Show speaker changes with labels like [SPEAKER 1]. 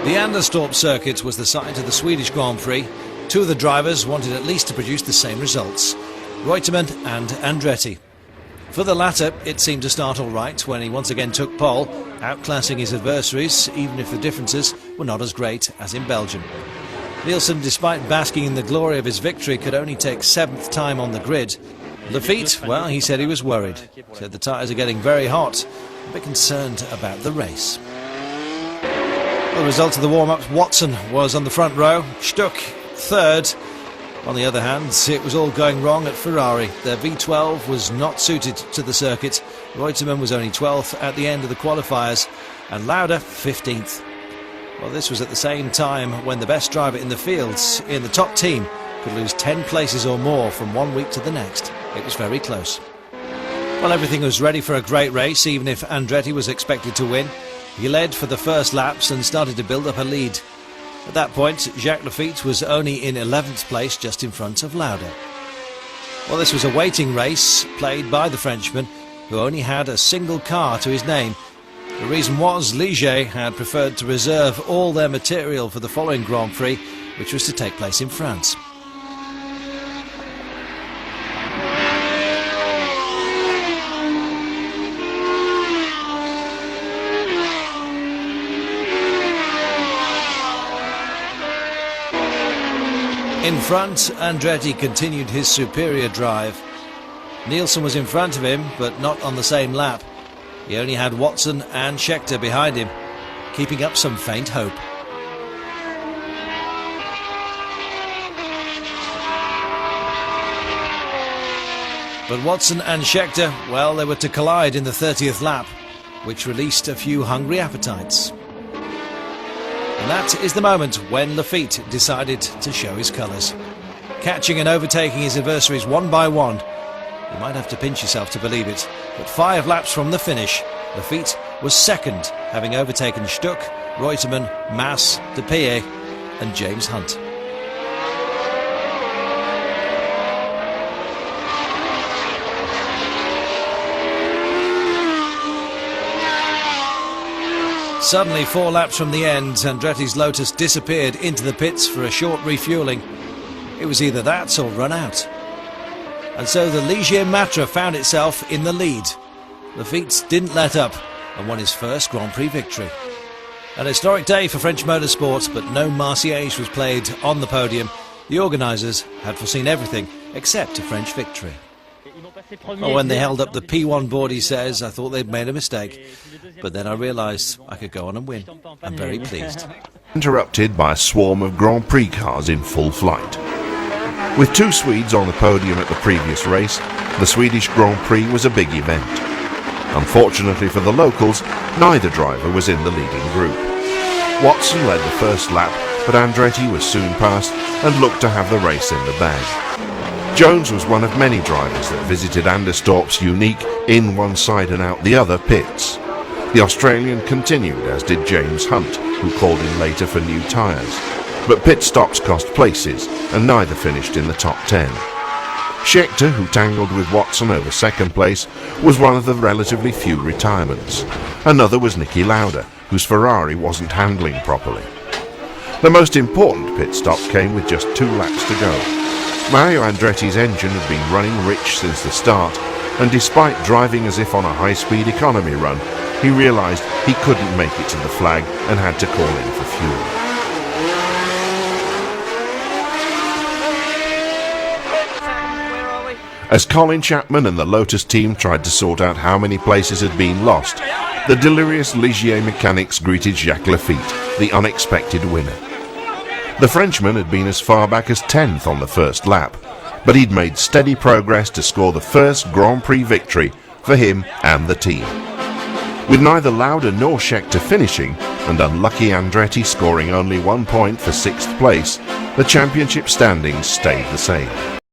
[SPEAKER 1] The Anderstorp circuit was the site of the Swedish Grand Prix. Two of the drivers wanted at least to produce the same results, Reutemann and Andretti. For the latter, it seemed to start all right when he once again took pole, outclassing his adversaries, even if the differences were not as great as in Belgium. Nielsen, despite basking in the glory of his victory, could only take 7th time on the grid. Lafitte, well, he said he was worried. Said the tyres are getting very hot, a bit concerned about the race. The result of the warm-ups, Watson was on the front row, Stuck third. On the other hand, it was all going wrong at Ferrari. Their V12 was not suited to the circuit. Reutemann was only 12th at the end of the qualifiers, and Lauda 15th. Well, this was at the same time when the best driver in the fields, in the top team, could lose 10 places or more from one week to the next. It was very close. Well, everything was ready for a great race, even if Andretti was expected to win. He led for the first laps and started to build up a lead. At that point, Jacques Lafitte was only in 11th place, just in front of Lauda. Well, this was a waiting race played by the Frenchman, who only had a single car to his name. The reason was Ligier had preferred to reserve all their material for the following Grand Prix, which was to take place in France. In front, Andretti continued his superior drive. Nielsen was in front of him, but not on the same lap. He only had Watson and Scheckter behind him, keeping up some faint hope. But Watson and Scheckter, well, they were to collide in the 30th lap, which released a few hungry appetites. And that is the moment when Lafitte decided to show his colours. Catching and overtaking his adversaries one by one. You might have to pinch yourself to believe it, but 5 laps from the finish, Lafitte was second, having overtaken Stuck, Reutemann, Mass, De Pie and James Hunt. Suddenly, 4 laps from the end, Andretti's Lotus disappeared into the pits for a short refuelling. It was either that or run out. And so the Ligier Matra found itself in the lead. Lafitte didn't let up and won his first Grand Prix victory. An historic day for French motorsport, but no Marseillaise was played on the podium. The organisers had foreseen everything except a French victory. Oh, when they held up the P1 board, he says, I thought they'd made a mistake. But then I realised I could go on and win. I'm very pleased.
[SPEAKER 2] Interrupted by a swarm of Grand Prix cars in full flight. With 2 Swedes on the podium at the previous race, the Swedish Grand Prix was a big event. Unfortunately for the locals, neither driver was in the leading group. Watson led the first lap, but Andretti was soon passed and looked to have the race in the bag. Jones was one of many drivers that visited Anderstorp's unique in one side and out the other pits. The Australian continued, as did James Hunt, who called in later for new tyres. But pit stops cost places, and neither finished in the top 10. Scheckter, who tangled with Watson over second place, was one of the relatively few retirements. Another was Niki Lauda, whose Ferrari wasn't handling properly. The most important pit stop came with just 2 laps to go. Mario Andretti's engine had been running rich since the start, and despite driving as if on a high-speed economy run, he realised he couldn't make it to the flag and had to call in for fuel. As Colin Chapman and the Lotus team tried to sort out how many places had been lost, the delirious Ligier mechanics greeted Jacques Lafitte, the unexpected winner. The Frenchman had been as far back as 10th on the first lap, but he'd made steady progress to score the first Grand Prix victory for him and the team. With neither Lauda nor Scheckter finishing, and unlucky Andretti scoring only 1 point for 6th place, the championship standings stayed the same.